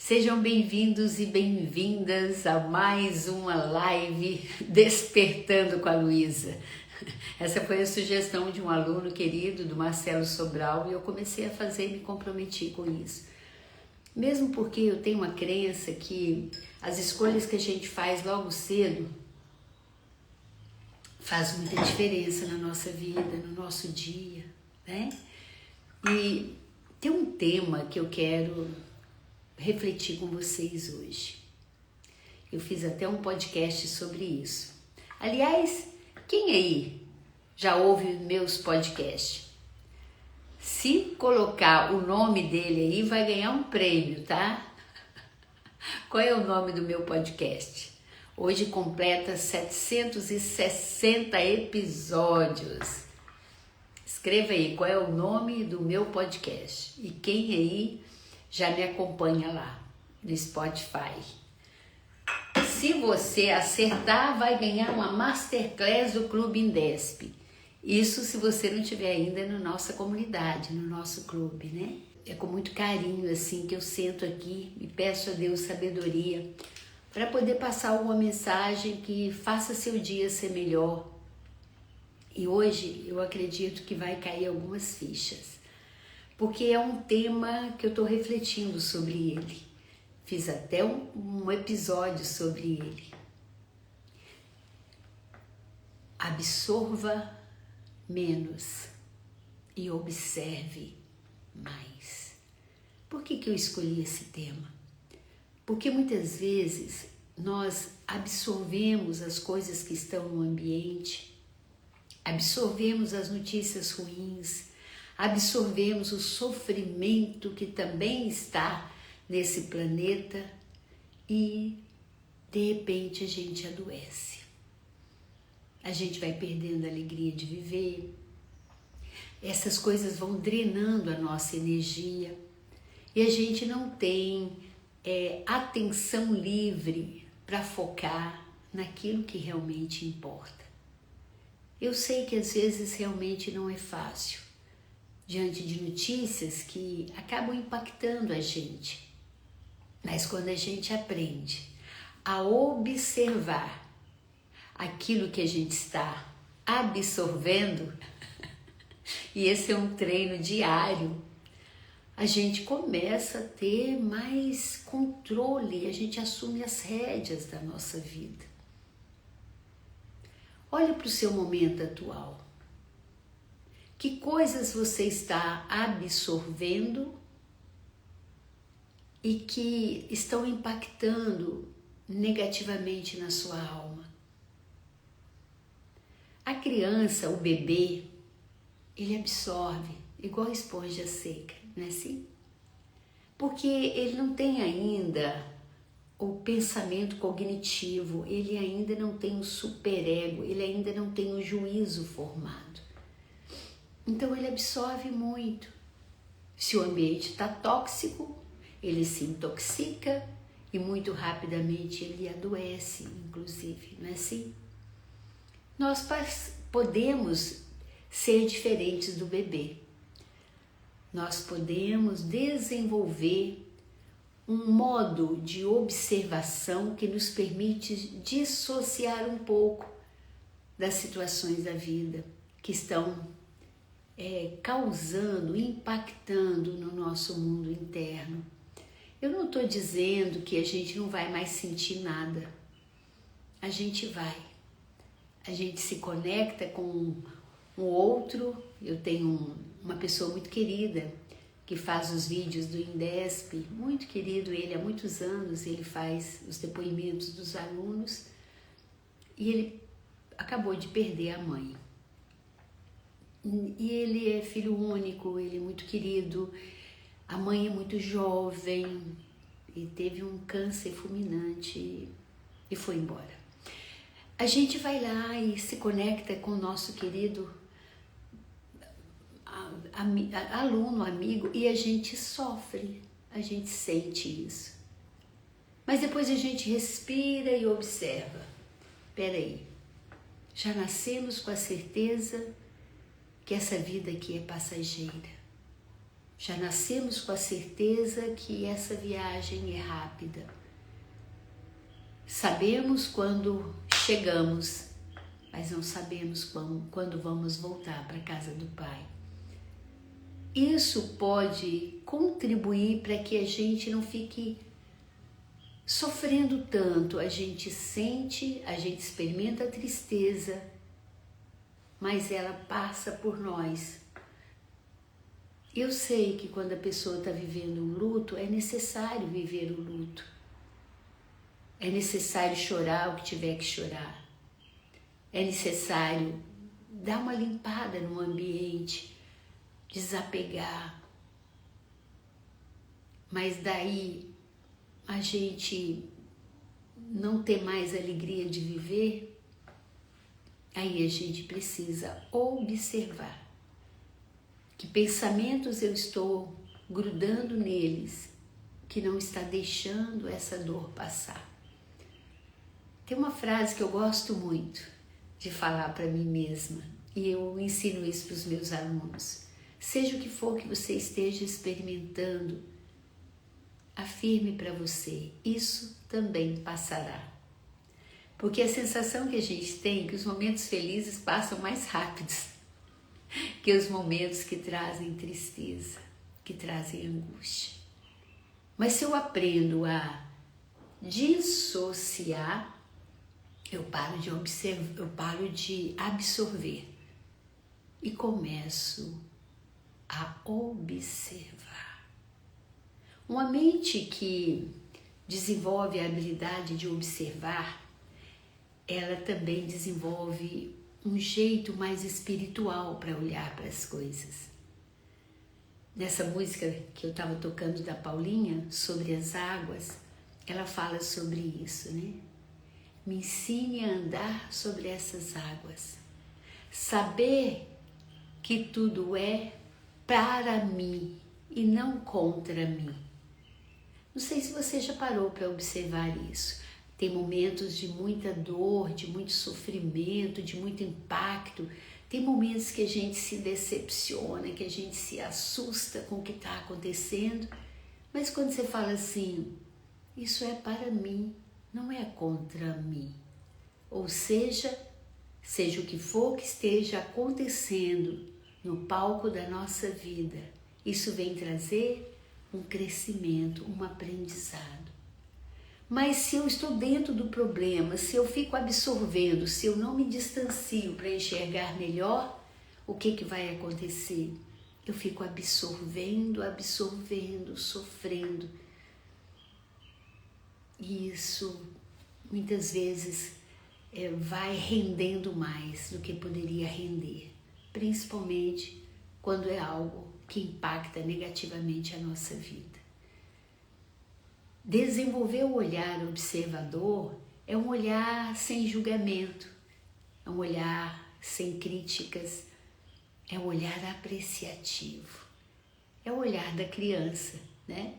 Sejam bem-vindos e bem-vindas a mais uma live Despertando com a Luísa. Essa foi a sugestão de um aluno querido, do Marcelo Sobral, e eu comecei a fazer e me comprometi com isso. Mesmo porque eu tenho uma crença que as escolhas que a gente faz logo cedo faz muita diferença na nossa vida, no nosso dia, né? E tem um tema que eu quero refletir com vocês hoje. Eu fiz até um podcast sobre isso. Aliás, quem aí já ouve meus podcasts? Se colocar o nome dele aí, vai ganhar um prêmio, tá? Qual é o nome do meu podcast? Hoje completa 760 episódios. Escreva aí qual é o nome do meu podcast. E quem aí já me acompanha lá no Spotify. Se você acertar, vai ganhar uma Masterclass do Clube Indesp. Isso se você não estiver ainda na nossa comunidade, no nosso clube, né? É com muito carinho assim que eu sento aqui e peço a Deus sabedoria para poder passar alguma mensagem que faça seu dia ser melhor. E hoje eu acredito que vai cair algumas fichas, porque é um tema que eu estou refletindo sobre ele. Fiz até um episódio sobre ele. Absorva menos e observe mais. Por que eu escolhi esse tema? Porque muitas vezes nós absorvemos as coisas que estão no ambiente, absorvemos as notícias ruins, absorvemos o sofrimento que também está nesse planeta e de repente a gente adoece. A gente vai perdendo a alegria de viver. Essas coisas vão drenando a nossa energia e a gente não tem atenção livre para focar naquilo que realmente importa. Eu sei que às vezes realmente não é fácil, diante de notícias que acabam impactando a gente. Mas quando a gente aprende a observar aquilo que a gente está absorvendo, e esse é um treino diário, a gente começa a ter mais controle, a gente assume as rédeas da nossa vida. Olha para o seu momento atual. Que coisas você está absorvendo e que estão impactando negativamente na sua alma? A criança, o bebê, ele absorve igual a esponja seca, não é assim? Porque ele não tem ainda o pensamento cognitivo, ele ainda não tem o superego, ele ainda não tem o juízo formado. Então ele absorve muito. Se o ambiente está tóxico, ele se intoxica e muito rapidamente ele adoece, inclusive, não é assim? Nós podemos ser diferentes do bebê. Nós podemos desenvolver um modo de observação que nos permite dissociar um pouco das situações da vida que estão causando, impactando no nosso mundo interno. Eu não estou dizendo que a gente não vai mais sentir nada. A gente vai. A gente se conecta com o outro. Eu tenho uma pessoa muito querida que faz os vídeos do Indesp, muito querido ele, há muitos anos ele faz os depoimentos dos alunos e ele acabou de perder a mãe. E ele é filho único, ele é muito querido, a mãe é muito jovem e teve um câncer fulminante e foi embora. A gente vai lá e se conecta com o nosso querido aluno, amigo, e a gente sofre, a gente sente isso. Mas depois a gente respira e observa. Peraí, já nascemos com a certeza que essa vida aqui é passageira. Já nascemos com a certeza que essa viagem é rápida. Sabemos quando chegamos, mas não sabemos quando vamos voltar para a casa do Pai. Isso pode contribuir para que a gente não fique sofrendo tanto. A gente sente, a gente experimenta a tristeza, mas ela passa por nós. Eu sei que quando a pessoa está vivendo um luto, é necessário viver o luto. É necessário chorar o que tiver que chorar. É necessário dar uma limpada no ambiente, desapegar. Mas daí a gente não ter mais alegria de viver, aí a gente precisa observar que pensamentos eu estou grudando neles, que não está deixando essa dor passar. Tem uma frase que eu gosto muito de falar para mim mesma, e eu ensino isso para os meus alunos. Seja o que for que você esteja experimentando, afirme para você, isso também passará. Porque a sensação que a gente tem é que os momentos felizes passam mais rápidos que os momentos que trazem tristeza, que trazem angústia. Mas se eu aprendo a dissociar, eu paro de absorver e começo a observar. Uma mente que desenvolve a habilidade de observar, ela também desenvolve um jeito mais espiritual para olhar para as coisas. Nessa música que eu estava tocando da Paulinha, sobre as águas, ela fala sobre isso, né? Me ensine a andar sobre essas águas. Saber que tudo é para mim e não contra mim. Não sei se você já parou para observar isso. Tem momentos de muita dor, de muito sofrimento, de muito impacto. Tem momentos que a gente se decepciona, que a gente se assusta com o que está acontecendo. Mas quando você fala assim, isso é para mim, não é contra mim. Ou seja, seja o que for que esteja acontecendo no palco da nossa vida, isso vem trazer um crescimento, um aprendizado. Mas se eu estou dentro do problema, se eu fico absorvendo, se eu não me distancio para enxergar melhor, o que vai acontecer? Eu fico absorvendo, sofrendo. E isso, muitas vezes, vai rendendo mais do que poderia render, principalmente quando é algo que impacta negativamente a nossa vida. Desenvolver o olhar observador é um olhar sem julgamento, é um olhar sem críticas, é um olhar apreciativo, é o olhar da criança, né?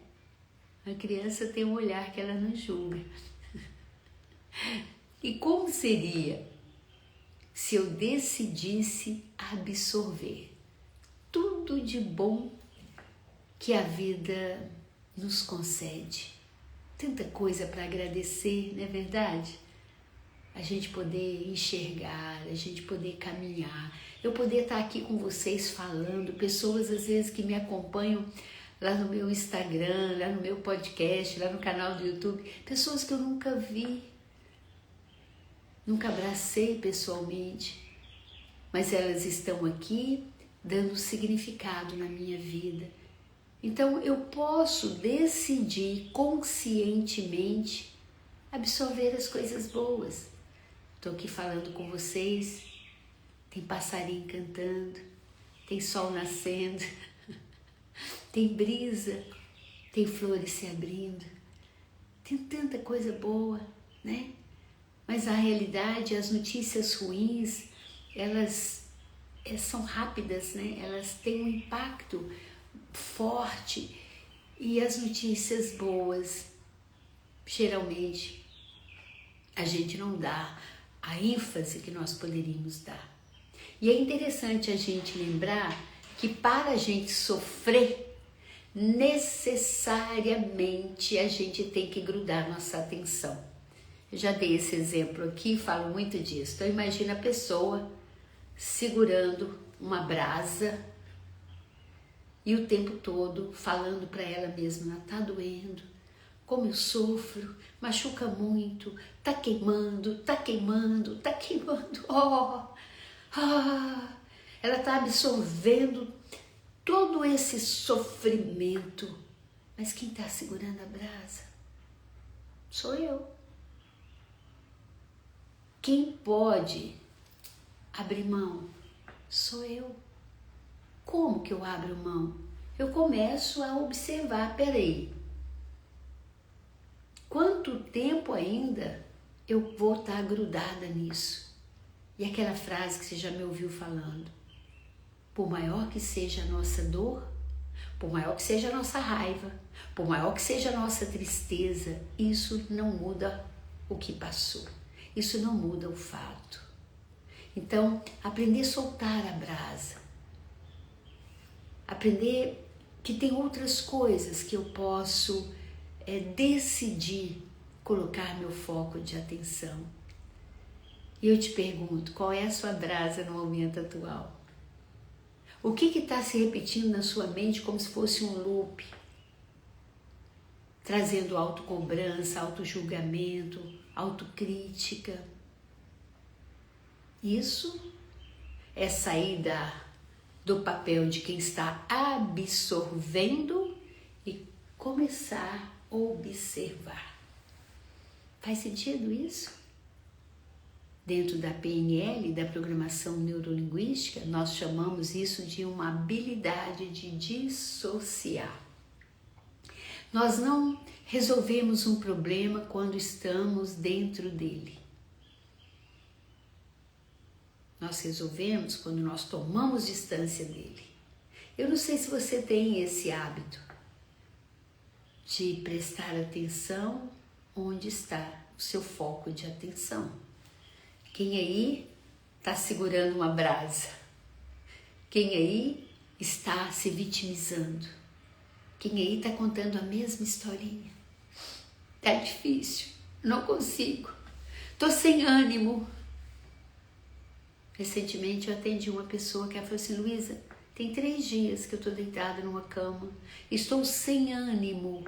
A criança tem um olhar que ela não julga. E como seria se eu decidisse absorver tudo de bom que a vida nos concede? Tanta coisa para agradecer, não é verdade? A gente poder enxergar, a gente poder caminhar, eu poder estar aqui com vocês falando, pessoas às vezes que me acompanham lá no meu Instagram, lá no meu podcast, lá no canal do YouTube, pessoas que eu nunca vi, nunca abracei pessoalmente, mas elas estão aqui dando significado na minha vida. Então eu posso decidir conscientemente absorver as coisas boas. Estou aqui falando com vocês, tem passarinho cantando, tem sol nascendo, tem brisa, tem flores se abrindo, tem tanta coisa boa, né? Mas a realidade, as notícias ruins, elas são rápidas, né? Elas têm um impacto forte, e as notícias boas, geralmente, a gente não dá a ênfase que nós poderíamos dar. E é interessante a gente lembrar que para a gente sofrer, necessariamente a gente tem que grudar nossa atenção. Eu já dei esse exemplo aqui, falo muito disso. Então imagina a pessoa segurando uma brasa e o tempo todo falando para ela mesma: tá doendo, como eu sofro, machuca muito, tá queimando, tá queimando, tá queimando, ela tá absorvendo todo esse sofrimento, mas quem tá segurando a brasa sou eu. Quem pode abrir mão sou eu. Como que eu abro mão? Eu começo a observar, peraí, quanto tempo ainda eu vou estar grudada nisso? E aquela frase que você já me ouviu falando: por maior que seja a nossa dor, por maior que seja a nossa raiva, por maior que seja a nossa tristeza, isso não muda o que passou, isso não muda o fato. Então, aprender a soltar a brasa, aprender que tem outras coisas que eu posso decidir colocar meu foco de atenção. E eu te pergunto, qual é a sua brasa no momento atual? O que está se repetindo na sua mente como se fosse um loop? Trazendo autocobrança, autojulgamento, autocrítica. Isso é sair do papel de quem está absorvendo e começar a observar. Faz sentido isso? Dentro da PNL, da programação neurolinguística, nós chamamos isso de uma habilidade de dissociar. Nós não resolvemos um problema quando estamos dentro dele. Nós resolvemos quando nós tomamos distância dele. Eu não sei se você tem esse hábito de prestar atenção onde está o seu foco de atenção. Quem aí está segurando uma brasa? Quem aí está se vitimizando? Quem aí está contando a mesma historinha? Tá difícil, não consigo, tô sem ânimo. Recentemente eu atendi uma pessoa que ela falou assim: Luísa, tem 3 dias que eu tô deitada numa cama, estou sem ânimo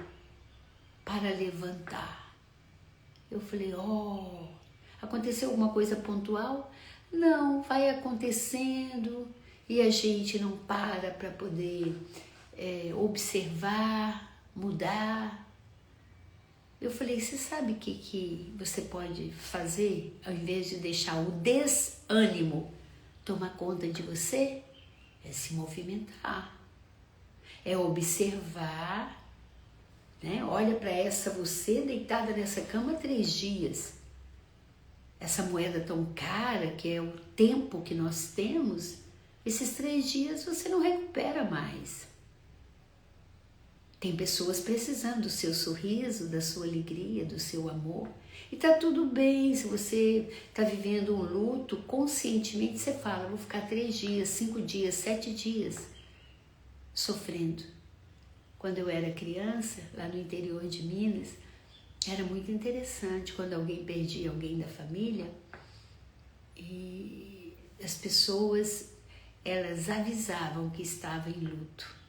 para levantar. Eu falei: aconteceu alguma coisa pontual? Não, vai acontecendo e a gente não para poder observar, mudar. Eu falei: você sabe o que você pode fazer ao invés de deixar o desânimo tomar conta de você? É se movimentar, é observar, né? Olha para você deitada nessa cama 3 dias. Essa moeda tão cara, que é o tempo que nós temos, esses 3 dias você não recupera mais. Tem pessoas precisando do seu sorriso, da sua alegria, do seu amor. E tá tudo bem, se você tá vivendo um luto, conscientemente você fala: vou ficar 3 dias, 5 dias, 7 dias sofrendo. Quando eu era criança, lá no interior de Minas, era muito interessante quando alguém perdia alguém da família e as pessoas, elas avisavam que estava em luto.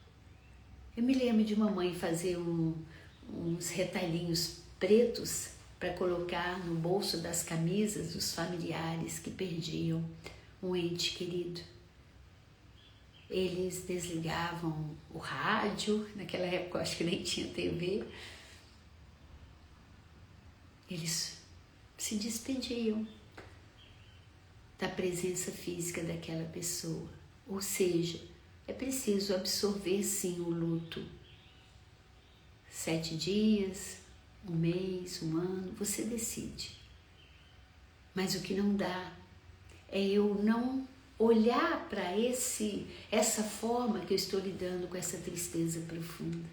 Eu me lembro de mamãe fazer uns retalhinhos pretos para colocar no bolso das camisas dos familiares que perdiam um ente querido. Eles desligavam o rádio, naquela época eu acho que nem tinha TV. Eles se despediam da presença física daquela pessoa. Ou seja, é preciso absorver sim o luto. 7 dias, 1 mês, 1 ano, você decide. Mas o que não dá é eu não olhar para essa forma que eu estou lidando com essa tristeza profunda.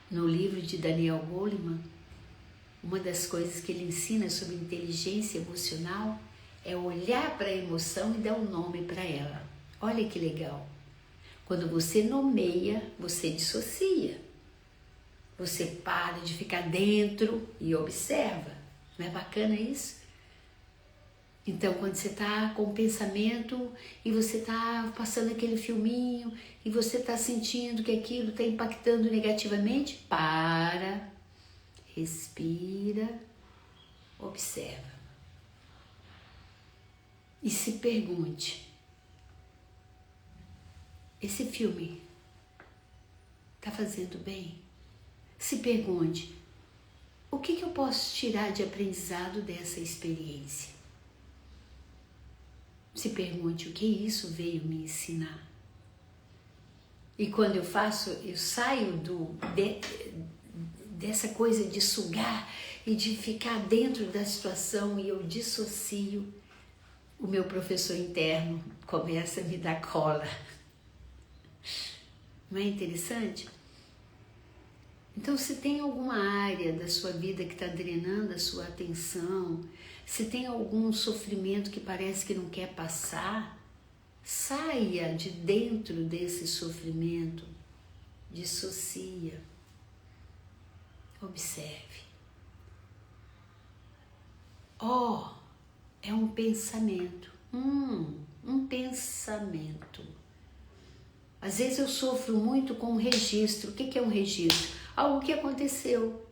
No livro de Daniel Goleman, uma das coisas que ele ensina sobre inteligência emocional é olhar para a emoção e dar um nome para ela. Olha que legal. Quando você nomeia, você dissocia. Você para de ficar dentro e observa. Não é bacana isso? Então, quando você está com o pensamento e você está passando aquele filminho e você está sentindo que aquilo está impactando negativamente, para, respira, observa. E se pergunte, esse filme está fazendo bem? Se pergunte, o que eu posso tirar de aprendizado dessa experiência? Se pergunte o que isso veio me ensinar. E quando eu faço, eu saio dessa coisa de sugar e de ficar dentro da situação e eu dissocio, o meu professor interno começa a me dar cola. Não é interessante? Então, se tem alguma área da sua vida que está drenando a sua atenção, se tem algum sofrimento que parece que não quer passar, saia de dentro desse sofrimento, dissocia, observe. É um pensamento, um pensamento. Às vezes eu sofro muito com um registro. O que é um registro? Algo que aconteceu.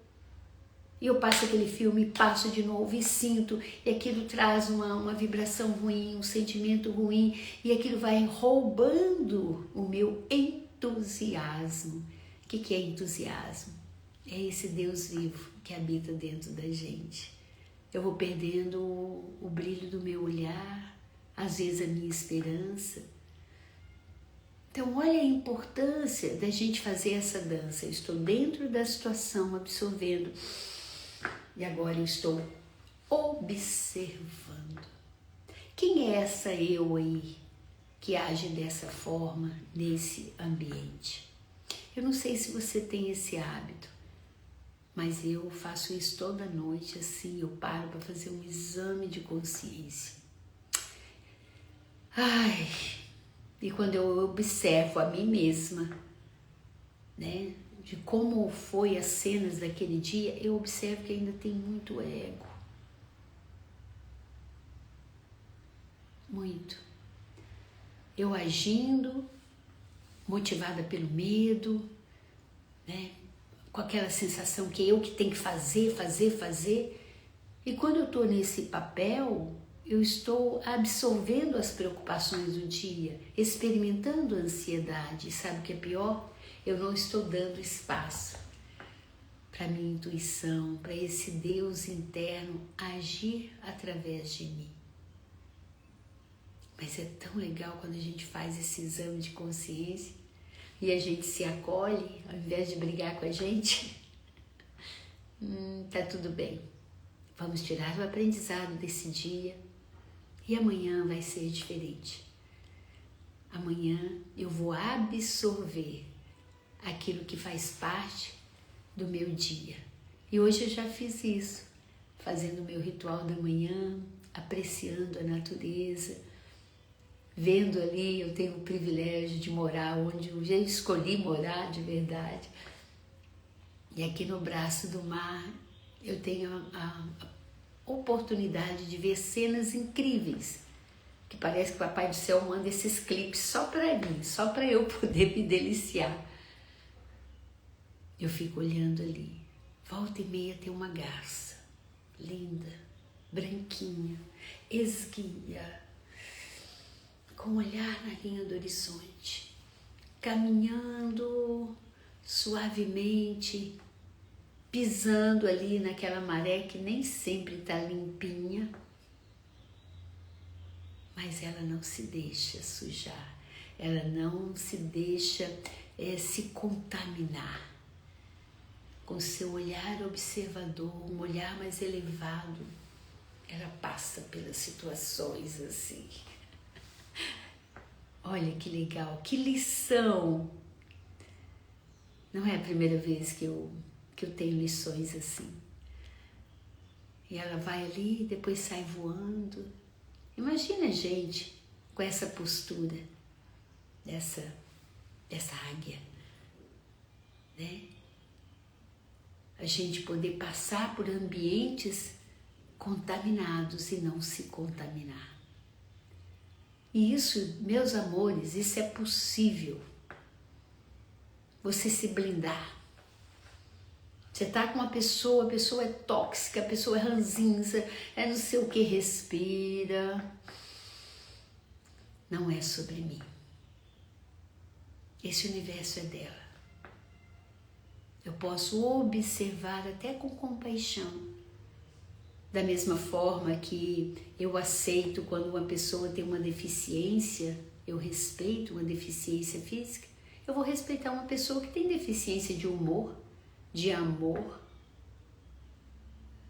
E eu passo aquele filme, passo de novo e sinto, e aquilo traz uma vibração ruim, um sentimento ruim, e aquilo vai roubando o meu entusiasmo. O que é entusiasmo? É esse Deus vivo que habita dentro da gente. Eu vou perdendo o brilho do meu olhar, às vezes a minha esperança. Então, olha a importância da gente fazer essa dança. Eu estou dentro da situação, absorvendo. E agora eu estou observando. Quem é essa eu aí que age dessa forma nesse ambiente? Eu não sei se você tem esse hábito, mas eu faço isso toda noite, assim, eu paro para fazer um exame de consciência. E quando eu observo a mim mesma, né, de como foi as cenas daquele dia, eu observo que ainda tem muito ego. Muito. Eu agindo, motivada pelo medo, né, com aquela sensação que eu que tenho que fazer. E quando eu estou nesse papel, eu estou absorvendo as preocupações do dia, experimentando a ansiedade. Sabe o que é pior? Eu não estou dando espaço para minha intuição, para esse Deus interno agir através de mim. Mas é tão legal quando a gente faz esse exame de consciência e a gente se acolhe, ao invés de brigar com a gente. Tá tudo bem. Vamos tirar o aprendizado desse dia. E amanhã vai ser diferente. Amanhã eu vou absorver aquilo que faz parte do meu dia. E hoje eu já fiz isso, fazendo o meu ritual da manhã, apreciando a natureza, vendo ali, eu tenho o privilégio de morar onde eu já escolhi morar de verdade. E aqui no braço do mar eu tenho a oportunidade de ver cenas incríveis, que parece que o Papai do Céu manda esses clipes só para mim, só para eu poder me deliciar. Eu fico olhando ali, volta e meia tem uma garça, linda, branquinha, esguia, com o olhar na linha do horizonte, caminhando suavemente, pisando ali naquela maré que nem sempre está limpinha, mas ela não se deixa sujar, ela não se deixa se contaminar. Com seu olhar observador, um olhar mais elevado, ela passa pelas situações assim. Olha que legal, que lição! Não é a primeira vez que eu tenho lições assim. E ela vai ali e depois sai voando. Imagina a gente com essa postura, dessa dessa águia, né? A gente poder passar por ambientes contaminados e não se contaminar. E isso, meus amores, isso é possível. Você se blindar. Você tá com uma pessoa, a pessoa é tóxica, a pessoa é ranzinza, é não sei o que, respira. Não é sobre mim. Esse universo é dela. Eu posso observar até com compaixão. Da mesma forma que eu aceito quando uma pessoa tem uma deficiência, eu respeito uma deficiência física, eu vou respeitar uma pessoa que tem deficiência de humor, de amor.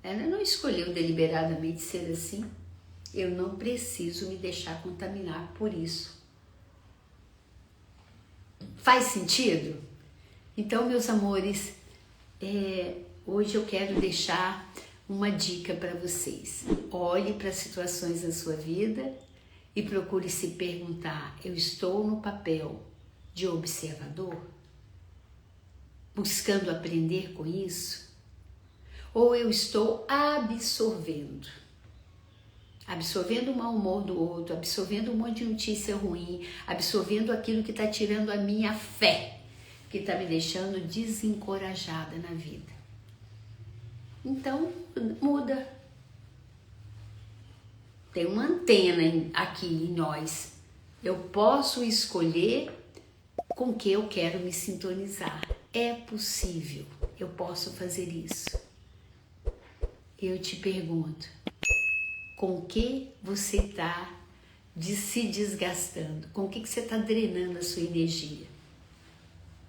Ela não escolheu deliberadamente ser assim. Eu não preciso me deixar contaminar por isso. Faz sentido? Então, meus amores, hoje eu quero deixar uma dica para vocês. Olhe para as situações da sua vida e procure se perguntar: eu estou no papel de observador, buscando aprender com isso? Ou eu estou absorvendo? Absorvendo o mau humor do outro, absorvendo um monte de notícia ruim, absorvendo aquilo que está tirando a minha fé, que está me deixando desencorajada na vida. Então, muda. Tem uma antena aqui em nós. Eu posso escolher com que eu quero me sintonizar. É possível. Eu posso fazer isso. Eu te pergunto, com que você está se desgastando? Com que você está drenando a sua energia?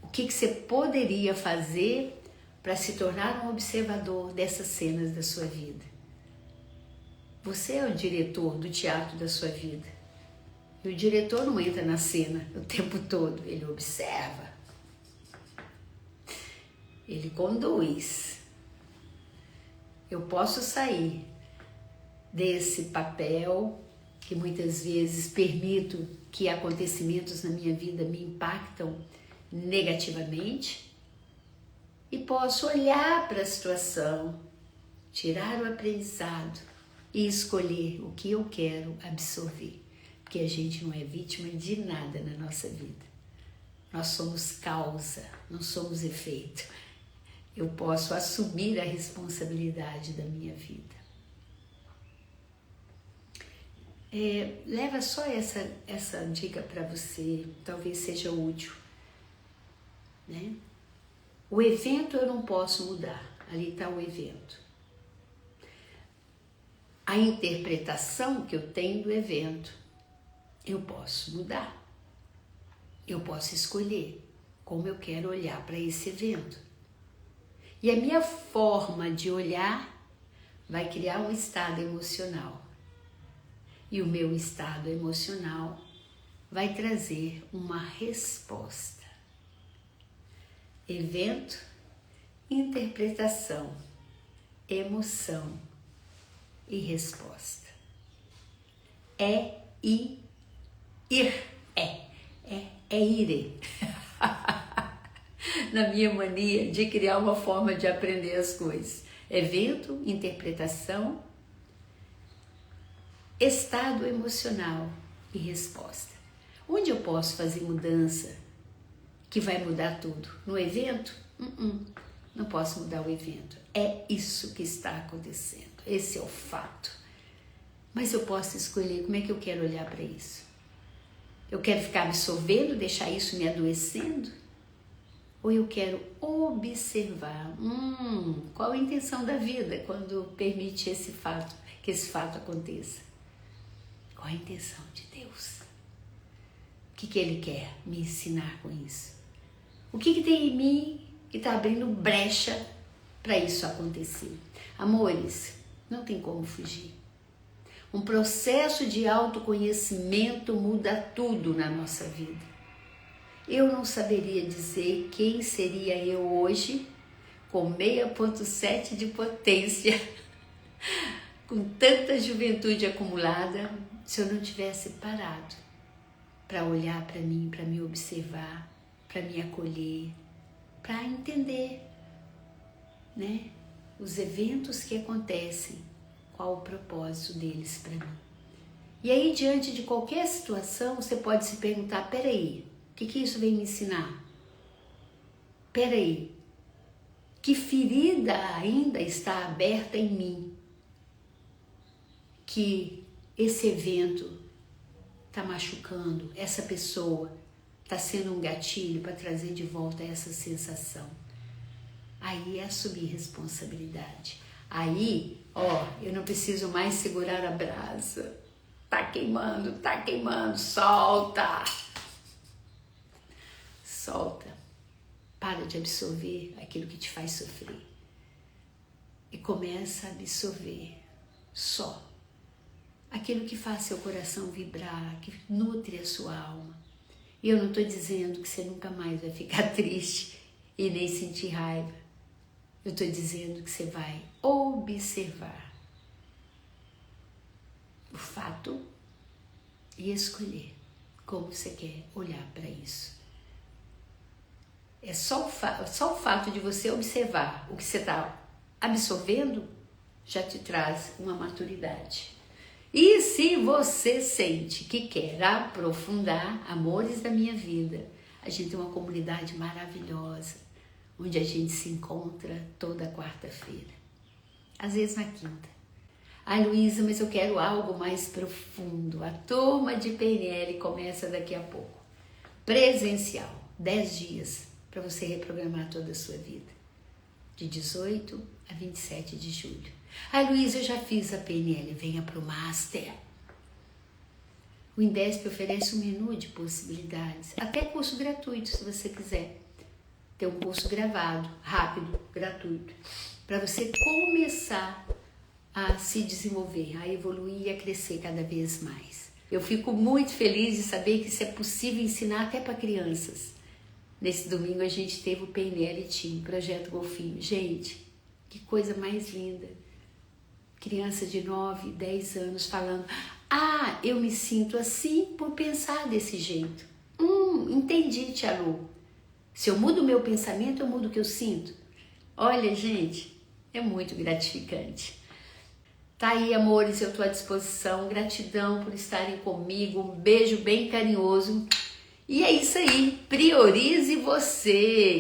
O que você poderia fazer para se tornar um observador dessas cenas da sua vida? Você é o diretor do teatro da sua vida. E o diretor não entra na cena o tempo todo, ele observa. Ele conduz. Eu posso sair desse papel que muitas vezes permito que acontecimentos na minha vida me impactam negativamente e posso olhar para a situação, tirar o aprendizado e escolher o que eu quero absorver, porque a gente não é vítima de nada na nossa vida. Nós somos causa, não somos efeito. Eu posso assumir a responsabilidade da minha vida. Leva só essa dica para você, talvez seja útil, né? O evento eu não posso mudar, ali está o evento. A interpretação que eu tenho do evento, eu posso mudar. Eu posso escolher como eu quero olhar para esse evento. E a minha forma de olhar vai criar um estado emocional. E o meu estado emocional vai trazer uma resposta. Evento, interpretação, emoção e resposta. Ire. Na minha mania de criar uma forma de aprender as coisas. Evento, interpretação, estado emocional e resposta. Onde eu posso fazer mudança que vai mudar tudo? No evento? Não posso mudar o evento. É isso que está acontecendo. Esse é o fato. Mas eu posso escolher como é que eu quero olhar para isso. Eu quero ficar absorvendo, deixar isso me adoecendo? Ou eu quero observar? Qual a intenção da vida quando permite que esse fato aconteça? Qual a intenção de Deus? O que Ele quer me ensinar com isso? O que tem em mim que está abrindo brecha para isso acontecer? Amores, não tem como fugir. Um processo de autoconhecimento muda tudo na nossa vida. Eu não saberia dizer quem seria eu hoje com 6,7 de potência, com tanta juventude acumulada, se eu não tivesse parado para olhar para mim, para me observar para me acolher, para entender, né, os eventos que acontecem, qual o propósito deles para mim. E aí, diante de qualquer situação, você pode se perguntar, peraí, o que isso vem me ensinar? Peraí, que ferida ainda está aberta em mim? Que esse evento está machucando, essa pessoa está sendo um gatilho para trazer de volta essa sensação. Aí é assumir responsabilidade. Aí, eu não preciso mais segurar a brasa. Tá queimando, solta! Solta. Para de absorver aquilo que te faz sofrer. E começa a absorver só aquilo que faz seu coração vibrar, que nutre a sua alma. E eu não estou dizendo que você nunca mais vai ficar triste e nem sentir raiva. Eu estou dizendo que você vai observar o fato e escolher como você quer olhar para isso. É só o fato de você observar o que você está absorvendo já te traz uma maturidade. E se você sente que quer aprofundar Amores da Minha Vida, a gente tem uma comunidade maravilhosa, onde a gente se encontra toda quarta-feira, às vezes na quinta. Ai, Luísa, mas eu quero algo mais profundo. A turma de PNL começa daqui a pouco. Presencial, 10 dias para você reprogramar toda a sua vida. De 18 a 27 de julho. Ai, Luísa, eu já fiz a PNL, venha para o Master. O Indesp oferece um menu de possibilidades, até curso gratuito, se você quiser. Tem um curso gravado, rápido, gratuito, para você começar a se desenvolver, a evoluir e a crescer cada vez mais. Eu fico muito feliz de saber que isso é possível ensinar até para crianças. Nesse domingo a gente teve o PNL Team, Projeto Golfinho. Gente, que coisa mais linda. Criança de 9, 10 anos falando, eu me sinto assim por pensar desse jeito. Entendi, Tia Lu. Se eu mudo o meu pensamento, eu mudo o que eu sinto. Olha, gente, é muito gratificante. Tá aí, amores, eu estou à disposição. Gratidão por estarem comigo. Um beijo bem carinhoso. E é isso aí. Priorize você.